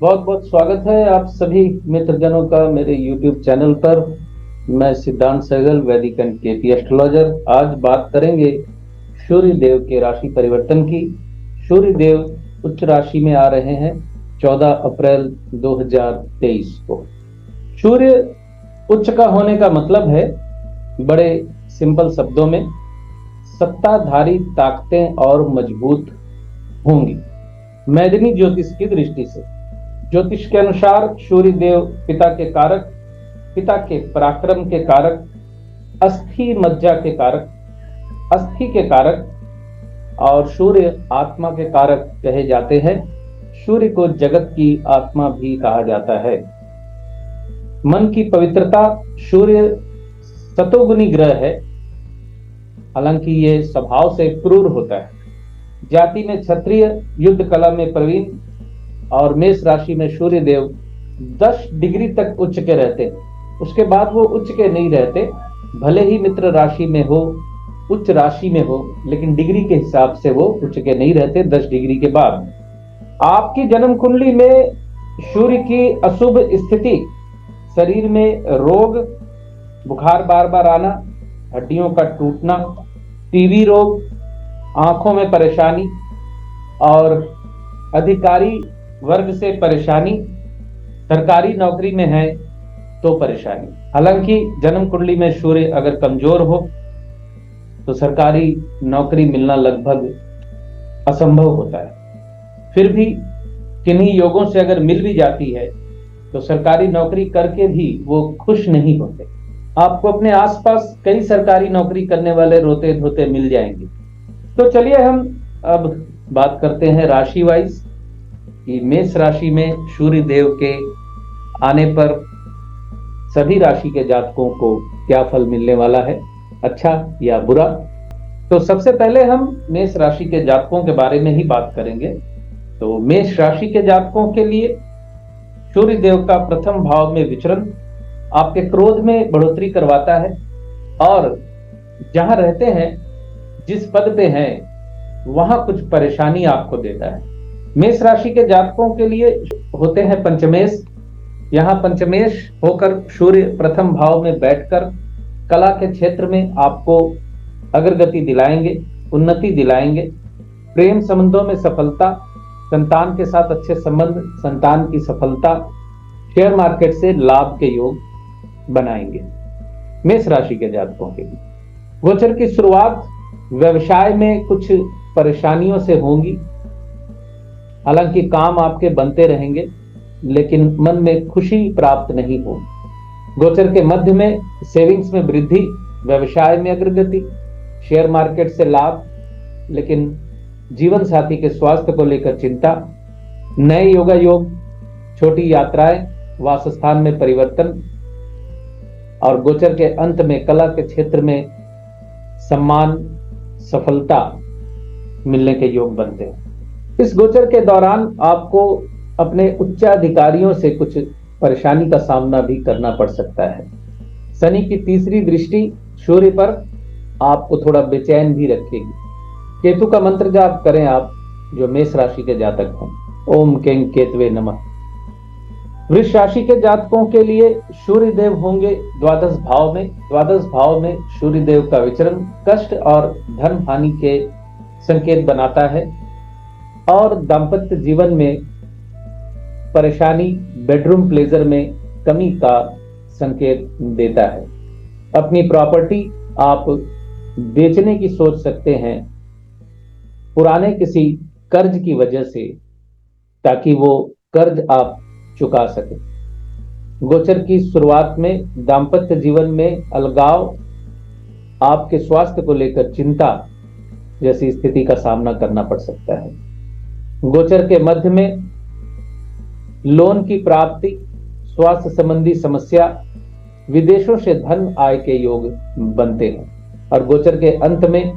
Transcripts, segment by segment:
बहुत बहुत स्वागत है आप सभी मित्रजनों का मेरे YouTube चैनल पर। मैं सिद्धांत सहगल, वैदिक एंड केपी एस्ट्रोलॉजर। आज बात करेंगे सूर्य देव के राशि परिवर्तन की। सूर्य देव उच्च राशि में आ रहे हैं 14 अप्रैल 2023 को। सूर्य उच्च का होने का मतलब है, बड़े सिंपल शब्दों में, सत्ताधारी ताकतें और मजबूत होंगी। मैदिनी ज्योतिष की दृष्टि से, ज्योतिष के अनुसार सूर्य देव पिता के कारक, पिता के पराक्रम के कारक, अस्थि मज्जा के कारक, अस्थि के कारक और सूर्य आत्मा के कारक कहे जाते हैं। सूर्य को जगत की आत्मा भी कहा जाता है। मन की पवित्रता, सूर्य सतोगुनी ग्रह है। हालांकि ये स्वभाव से क्रूर होता है। जाति में क्षत्रिय, युद्ध कला में प्रवीण और मेष राशि में सूर्य देव 10 डिग्री तक उच्च के रहते हैं। उसके बाद वो उच्च के नहीं रहते। भले ही मित्र राशि में हो, उच्च राशि में हो, लेकिन डिग्री के हिसाब से वो उच्च के नहीं रहते 10 डिग्री के बाद। आपकी जन्म कुंडली में सूर्य की अशुभ स्थिति, शरीर में रोग, बुखार बार बार आना, हड्डियों का टूटना, टीबी रोग, आंखों में परेशानी और अधिकारी वर्ग से परेशानी, सरकारी नौकरी में है तो परेशानी। हालांकि जन्म कुंडली में सूर्य अगर कमजोर हो तो सरकारी नौकरी मिलना लगभग असंभव होता है। फिर भी किन्हीं योगों से अगर मिल भी जाती है तो सरकारी नौकरी करके भी वो खुश नहीं होते। आपको अपने आसपास कई सरकारी नौकरी करने वाले रोते धोते मिल जाएंगे। तो चलिए हम अब बात करते हैं राशि वाइज कि मेष राशि में सूर्य देव के आने पर सभी राशि के जातकों को क्या फल मिलने वाला है, अच्छा या बुरा। तो सबसे पहले हम मेष राशि के जातकों के बारे में ही बात करेंगे। तो मेष राशि के जातकों के लिए सूर्य देव का प्रथम भाव में विचरण आपके क्रोध में बढ़ोतरी करवाता है और जहां रहते हैं, जिस पद पे हैं, वहां कुछ परेशानी आपको देता है। मेष राशि के जातकों के लिए होते हैं पंचमेश। यहाँ पंचमेश होकर सूर्य प्रथम भाव में बैठकर कला के क्षेत्र में आपको अग्रगति दिलाएंगे, उन्नति दिलाएंगे। प्रेम संबंधों में सफलता, संतान के साथ अच्छे संबंध, संतान की सफलता, शेयर मार्केट से लाभ के योग बनाएंगे मेष राशि के जातकों के लिए। गोचर की शुरुआत व्यवसाय में कुछ परेशानियों से होंगी। हालांकि काम आपके बनते रहेंगे लेकिन मन में खुशी प्राप्त नहीं होगी। गोचर के मध्य में सेविंग्स में वृद्धि, व्यवसाय में अग्रगति, शेयर मार्केट से लाभ, लेकिन जीवन साथी के स्वास्थ्य को लेकर चिंता, नए योगा योग, छोटी यात्राएं, वासस्थान में परिवर्तन और गोचर के अंत में कला के क्षेत्र में सम्मान, सफलता मिलने के योग बनते हैं। इस गोचर के दौरान आपको अपने उच्चाधिकारियों से कुछ परेशानी का सामना भी करना पड़ सकता है। शनि की तीसरी दृष्टि सूर्य पर आपको थोड़ा बेचैन भी रखेगी। केतु का मंत्र जाप करें आप जो मेष राशि के जातक हैं। ओम कें केतवे नमः। वृष राशि के जातकों के लिए सूर्य देव होंगे द्वादश भाव में। द्वादश भाव में सूर्य देव का विचरण कष्ट और धन हानि के संकेत बनाता है और दाम्पत्य जीवन में परेशानी, बेडरूम प्लेजर में कमी का संकेत देता है। अपनी प्रॉपर्टी आप बेचने की सोच सकते हैं पुराने किसी कर्ज की वजह से, ताकि वो कर्ज आप चुका सके। गोचर की शुरुआत में दाम्पत्य जीवन में अलगाव, आपके स्वास्थ्य को लेकर चिंता जैसी स्थिति का सामना करना पड़ सकता है। गोचर के मध्य में लोन की प्राप्ति, स्वास्थ्य संबंधी समस्या, विदेशों से धन आय के योग बनते हैं और गोचर के अंत में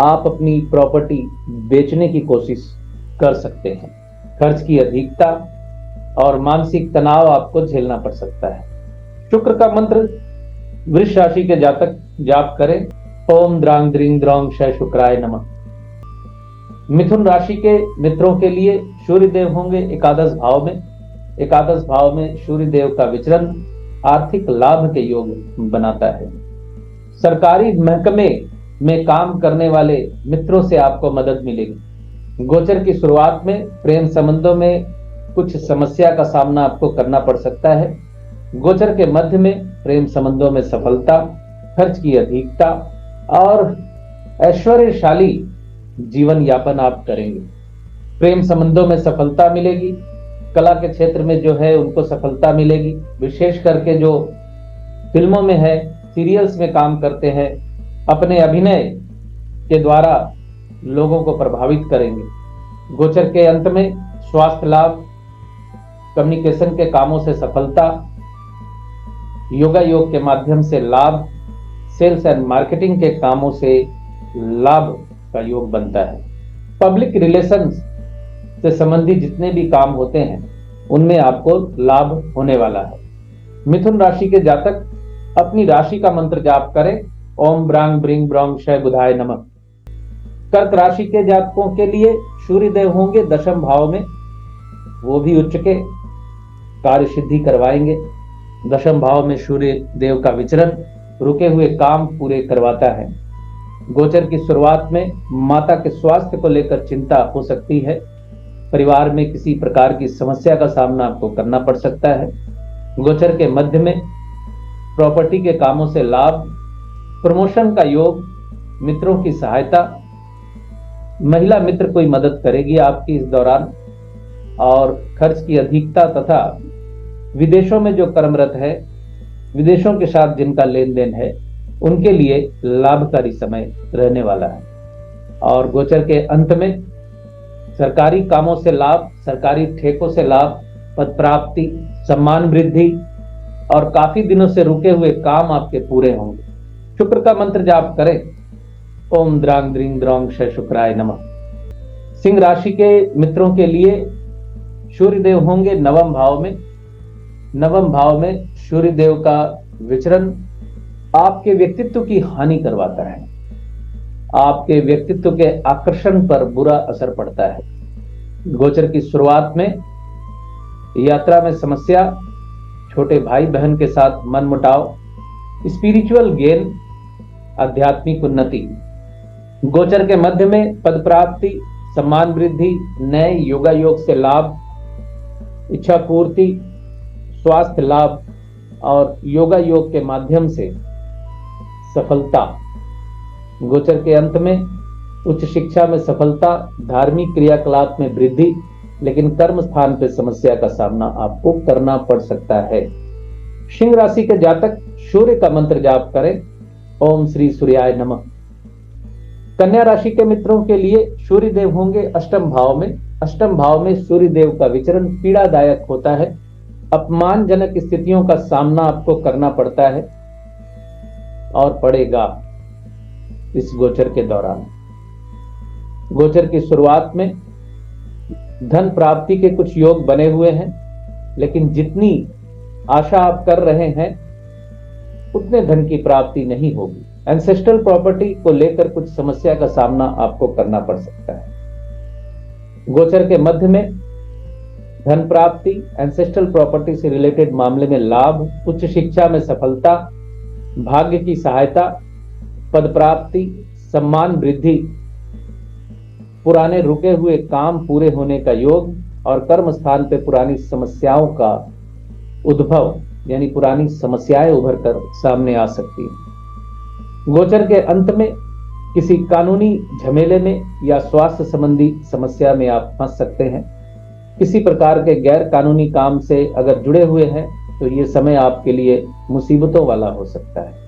आप अपनी प्रॉपर्टी बेचने की कोशिश कर सकते हैं। खर्च की अधिकता और मानसिक तनाव आपको झेलना पड़ सकता है। शुक्र का मंत्र वृष राशि के जातक जाप करें। ओम द्रांग द्रिंग द्रौंग श शुक्राय नमः। मिथुन राशि के मित्रों के लिए सूर्य देव होंगे एकादश भाव में। एकादश भाव में सूर्य देव का विचरण आर्थिक लाभ के योग बनाता है। सरकारी महकमे में काम करने वाले मित्रों से आपको मदद मिलेगी। गोचर की शुरुआत में प्रेम संबंधों में कुछ समस्या का सामना आपको करना पड़ सकता है। गोचर के मध्य में प्रेम संबंधों में सफलता, खर्च की अधिकता और ऐश्वर्यशाली जीवन यापन आप करेंगे। प्रेम संबंधों में सफलता मिलेगी। कला के क्षेत्र में जो है उनको सफलता मिलेगी। विशेष करके जो फिल्मों में है, सीरियल्स में काम करते हैं, अपने अभिनय के द्वारा लोगों को प्रभावित करेंगे। गोचर के अंत में स्वास्थ्य लाभ, कम्युनिकेशन के कामों से सफलता, योगा योग के माध्यम से लाभ, सेल्स एंड मार्केटिंग के कामों से लाभ का योग बनता है। पब्लिक रिलेशंस से संबंधित जितने भी काम होते हैं उनमें आपको लाभ होने वाला है। मिथुन राशि के जातक अपनी राशि का मंत्र जाप करें, ओम ब्रांग ब्रिंग ब्रॉन्ग क्षय बुधाय नमः। कर्क राशि के जातकों के लिए सूर्य देव होंगे दशम भाव में, वो भी उच्च के कार्य सिद्धि करवाएंगे। दशम भाव में सूर्य देव का विचरण रुके हुए काम पूरे करवाता है। गोचर की शुरुआत में माता के स्वास्थ्य को लेकर चिंता हो सकती है। परिवार में किसी प्रकार की समस्या का सामना आपको करना पड़ सकता है। गोचर के मध्य में प्रॉपर्टी के कामों से लाभ, प्रमोशन का योग, मित्रों की सहायता, महिला मित्र कोई मदद करेगी आपकी इस दौरान, और खर्च की अधिकता तथा विदेशों में जो कर्मरत है, विदेशों के साथ जिनका लेन देन है, उनके लिए लाभकारी समय रहने वाला है। और गोचर के अंत में सरकारी कामों से लाभ, सरकारी ठेकों से लाभ, पद प्राप्ति, सम्मान वृद्धि और काफी दिनों से रुके हुए काम आपके पूरे होंगे। शुक्र का मंत्र जाप करें, ओम द्रांग द्रिंग द्रौंग क्षय शुक्राय नमः। सिंह राशि के मित्रों के लिए सूर्य देव होंगे नवम भाव में। नवम भाव में सूर्य देव का विचरण आपके व्यक्तित्व की हानि करवाता है। आपके व्यक्तित्व के आकर्षण पर बुरा असर पड़ता है। गोचर की शुरुआत में यात्रा में समस्या, छोटे भाई बहन के साथ मनमुटाव, स्पिरिचुअल गेन, आध्यात्मिक उन्नति। गोचर के मध्य में पद प्राप्ति, सम्मान वृद्धि, नए योगा योग से लाभ, इच्छा पूर्ति, स्वास्थ्य लाभ और योगा योग के माध्यम से सफलता। गोचर के अंत में उच्च शिक्षा में सफलता, धार्मिक क्रियाकलाप में वृद्धि, लेकिन कर्म स्थान पर समस्या का सामना आपको करना पड़ सकता है। सिंह राशि के जातक सूर्य का मंत्र जाप करें, ओम श्री सूर्याय नमः। कन्या राशि के मित्रों के लिए सूर्य देव होंगे अष्टम भाव में। अष्टम भाव में सूर्य देव का विचरण पीड़ादायक होता है। अपमानजनक स्थितियों का सामना आपको करना पड़ता है और पड़ेगा इस गोचर के दौरान। गोचर की शुरुआत में धन प्राप्ति के कुछ योग बने हुए हैं, लेकिन जितनी आशा आप कर रहे हैं उतने धन की प्राप्ति नहीं होगी। एंसेस्ट्रल प्रॉपर्टी को लेकर कुछ समस्या का सामना आपको करना पड़ सकता है। गोचर के मध्य में धन प्राप्ति, एंसेस्ट्रल प्रॉपर्टी से रिलेटेड मामले में लाभ, उच्च शिक्षा में सफलता, भाग्य की सहायता, पद प्राप्ति, सम्मान वृद्धि, पुराने रुके हुए काम पूरे होने का योग और कर्म स्थान पे पुरानी समस्याओं का उद्भव, यानी पुरानी समस्याएं उभर कर सामने आ सकती हैं। गोचर के अंत में किसी कानूनी झमेले में या स्वास्थ्य संबंधी समस्या में आप फंस सकते हैं। किसी प्रकार के गैर कानूनी काम से अगर जुड़े हुए हैं तो ये समय आपके लिए मुसीबतों वाला हो सकता है।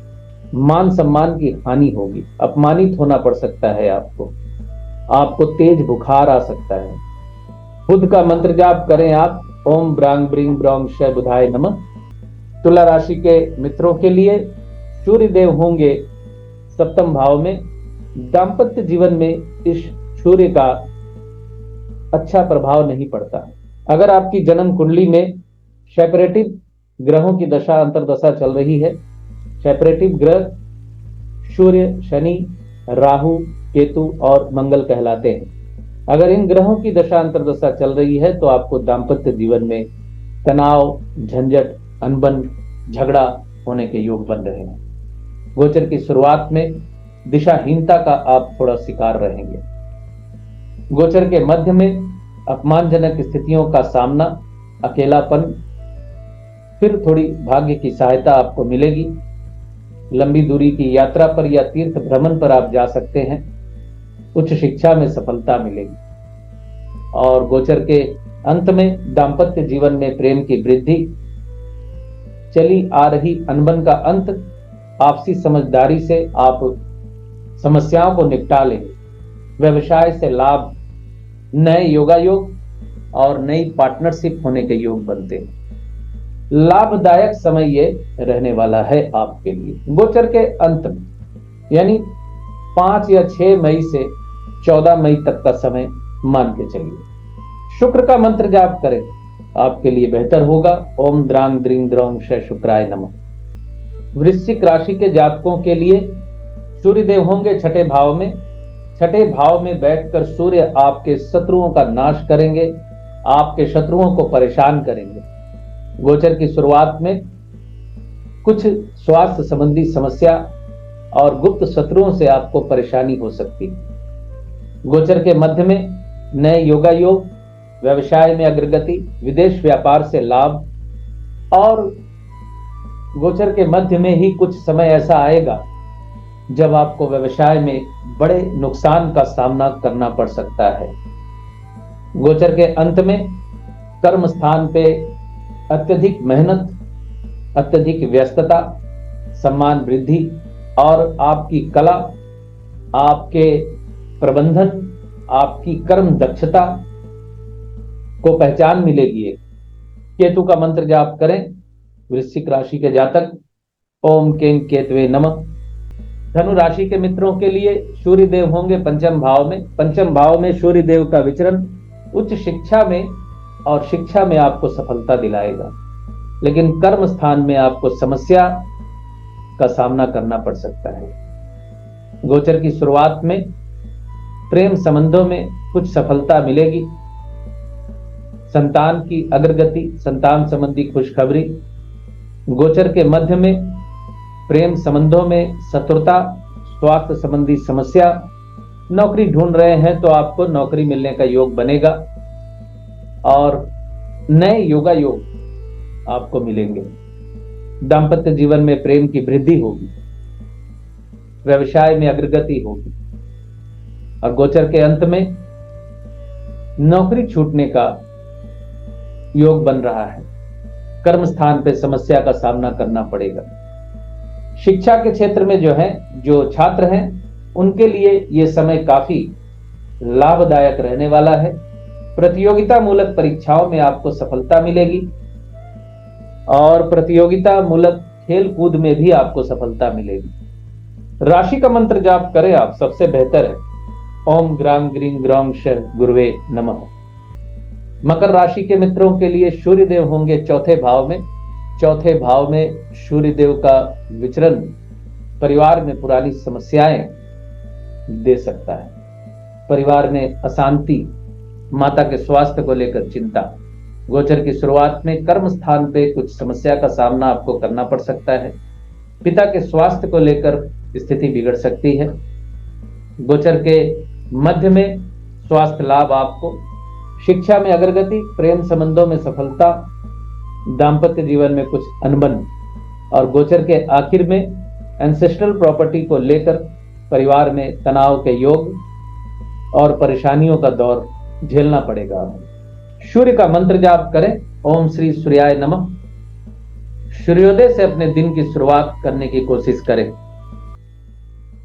मान सम्मान की हानि होगी, अपमानित होना पड़ सकता है आपको तेज बुखार आ सकता है। बुध का मंत्र जाप करें आप, ओम ब्रांग ब्रिंग ब्रॉन्ग क्षय बुधाय नमः। तुला राशि के मित्रों के लिए सूर्य देव होंगे सप्तम भाव में। दाम्पत्य जीवन में इस सूर्य का अच्छा प्रभाव नहीं पड़ता। अगर आपकी जन्म कुंडली में सेपरेटिव ग्रहों की दशा अंतरदशा चल रही है, सेपरेटिव ग्रह सूर्य, शनि, राहु, केतु और मंगल कहलाते हैं। अगर इन ग्रहों की दशा अंतर्दशा चल रही है तो आपको दाम्पत्य जीवन में तनाव, झंझट, अनबन, झगड़ा होने के योग बन रहे हैं। गोचर की शुरुआत में दिशाहीनता का आप थोड़ा शिकार रहेंगे। गोचर के मध्य में अपमानजनक स्थितियों का सामना, अकेलापन, फिर थोड़ी भाग्य की सहायता आपको मिलेगी। लंबी दूरी की यात्रा पर या तीर्थ भ्रमण पर आप जा सकते हैं। उच्च शिक्षा में सफलता मिलेगी। और गोचर के अंत में दाम्पत्य जीवन में प्रेम की वृद्धि, चली आ रही अनबन का अंत, आपसी समझदारी से आप समस्याओं को निपटा लेंगे। व्यवसाय से लाभ, नए योगायोग और नई पार्टनरशिप होने के योग बनते हैं। लाभदायक समय ये रहने वाला है आपके लिए। गोचर के अंत में यानी 5 या 6 मई से 14 मई तक का समय मान के चलिए। शुक्र का मंत्र जाप करें, आपके लिए बेहतर होगा। ओम द्रांग द्रीं द्रौं श शुक्राय नमः। वृश्चिक राशि के जातकों के लिए सूर्यदेव होंगे छठे भाव में। छठे भाव में बैठकर सूर्य आपके शत्रुओं का नाश करेंगे, आपके शत्रुओं को परेशान करेंगे। गोचर की शुरुआत में कुछ स्वास्थ्य संबंधी समस्या और गुप्त शत्रुओं से आपको परेशानी हो सकती है। गोचर के मध्य में नए योगा योग, व्यवसाय में अग्रगति, विदेश व्यापार से लाभ, और गोचर के मध्य में ही कुछ समय ऐसा आएगा जब आपको व्यवसाय में बड़े नुकसान का सामना करना पड़ सकता है। गोचर के अंत में कर्म स्थान पे अत्यधिक मेहनत, अत्यधिक व्यस्तता, सम्मान वृद्धि और आपकी कला, आपके प्रबंधन, आपकी कर्म दक्षता को पहचान मिलेगी। केतु का मंत्र जाप करें वृश्चिक राशि के जातक। ओम कें केतवे नमः। धनु राशि के मित्रों के लिए सूर्यदेव होंगे पंचम भाव में। पंचम भाव में सूर्यदेव का विचरण उच्च शिक्षा में और शिक्षा में आपको सफलता दिलाएगा, लेकिन कर्म स्थान में आपको समस्या का सामना करना पड़ सकता है। गोचर की शुरुआत में प्रेम संबंधों में कुछ सफलता मिलेगी। संतान की अग्रगति, संतान संबंधी खुशखबरी। गोचर के मध्य में प्रेम संबंधों में शत्रुता, स्वास्थ्य संबंधी समस्या। नौकरी ढूंढ रहे हैं तो आपको नौकरी मिलने का योग बनेगा और नए योगा योग आपको मिलेंगे। दाम्पत्य जीवन में प्रेम की वृद्धि होगी, व्यवसाय में अग्रगति होगी और गोचर के अंत में नौकरी छूटने का योग बन रहा है। कर्म स्थान पे समस्या का सामना करना पड़ेगा। शिक्षा के क्षेत्र में जो छात्र हैं उनके लिए यह समय काफी लाभदायक रहने वाला है। प्रतियोगिता मूलक परीक्षाओं में आपको सफलता मिलेगी और प्रतियोगिता मूलक खेल कूद में भी आपको सफलता मिलेगी। राशि का मंत्र जाप करें आप, सबसे बेहतर है। ओम ग्राम ग्रीं ग्रौं श गुरुवे नमः। मकर राशि के मित्रों के लिए सूर्यदेव होंगे चौथे भाव में। चौथे भाव में सूर्यदेव का विचरण परिवार में पुरानी समस्याएं दे सकता है। परिवार में अशांति, माता के स्वास्थ्य को लेकर चिंता। गोचर की शुरुआत में कर्म स्थान पे कुछ समस्या का सामना आपको करना पड़ सकता है। पिता के स्वास्थ्य को लेकर स्थिति बिगड़ सकती है। गोचर के मध्य में स्वास्थ्य लाभ आपको, शिक्षा में अग्रगति, प्रेम संबंधों में सफलता, दाम्पत्य जीवन में कुछ अनबन और गोचर के आखिर में एंसेस्ट्रल प्रॉपर्टी को लेकर परिवार में तनाव के योग और परेशानियों का दौर झेलना पड़ेगा। सूर्य का मंत्र जाप करें। ओम श्री सूर्याय नमः। सूर्योदय से अपने दिन की शुरुआत करने की कोशिश करें।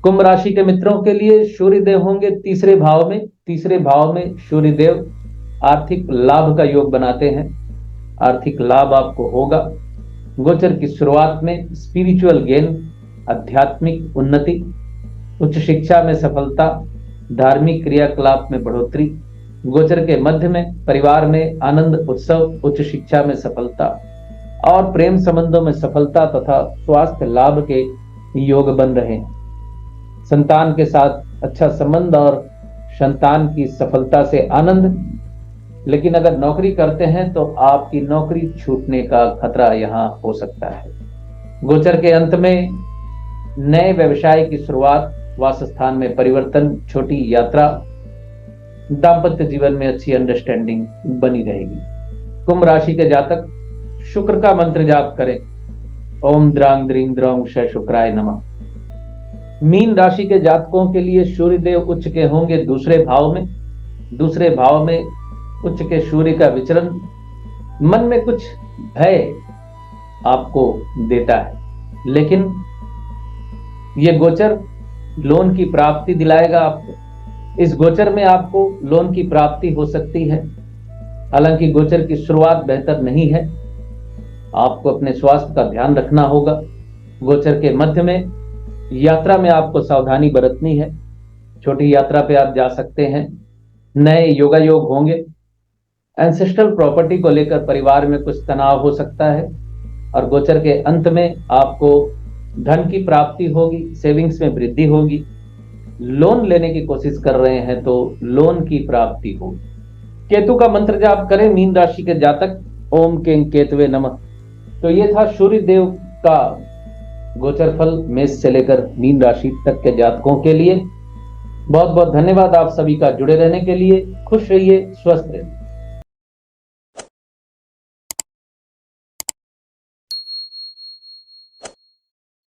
कुंभ राशि के मित्रों के लिए सूर्यदेव होंगे तीसरे भाव में। तीसरे भाव में सूर्यदेव आर्थिक लाभ का योग बनाते हैं। आर्थिक लाभ आपको होगा। गोचर की शुरुआत में स्पिरिचुअल गेन, आध्यात्मिक उन्नति, उच्च शिक्षा में सफलता, धार्मिक क्रियाकलाप में बढ़ोतरी। गोचर के मध्य में परिवार में आनंद उत्सव, उच्च शिक्षा में सफलता और प्रेम संबंधों में सफलता तथा स्वास्थ्य लाभ के योग बन रहे हैं। संतान के साथ अच्छा संबंध और संतान की सफलता से आनंद। लेकिन अगर नौकरी करते हैं तो आपकी नौकरी छूटने का खतरा यहाँ हो सकता है। गोचर के अंत में नए व्यवसाय की शुरुआत, वासस्थान में परिवर्तन, छोटी यात्रा, दाम्पत्य जीवन में अच्छी अंडरस्टैंडिंग बनी रहेगी। कुंभ राशि के जातक शुक्र का मंत्र जाप करें, ओम द्रांग द्रीं द्रौं श शुक्राय नमः। मीन राशि के जातकों के लिए सूर्य देव उच्च के होंगे दूसरे भाव में। दूसरे भाव में उच्च के सूर्य का विचरण मन में कुछ भय आपको देता है, लेकिन यह गोचर लोन की प्राप्ति दिलाएगा आपको। इस गोचर में आपको लोन की प्राप्ति हो सकती है। हालांकि गोचर की शुरुआत बेहतर नहीं है, आपको अपने स्वास्थ्य का ध्यान रखना होगा। गोचर के मध्य में यात्रा में आपको सावधानी बरतनी है। छोटी यात्रा पे आप जा सकते हैं। नए योगा योग होंगे। एंसेस्ट्रल प्रॉपर्टी को लेकर परिवार में कुछ तनाव हो सकता है। और गोचर के अंत में आपको धन की प्राप्ति होगी, सेविंग्स में वृद्धि होगी। लोन लेने की कोशिश कर रहे हैं तो लोन की प्राप्ति होगी। केतु का मंत्र जाप करें मीन राशि के जातक, ओम कें केतवे नमः। तो ये था सूर्य देव का गोचर फल मेष से लेकर मीन राशि तक के जातकों के लिए। बहुत बहुत धन्यवाद आप सभी का जुड़े रहने के लिए। खुश रहिए, स्वस्थ रहिए।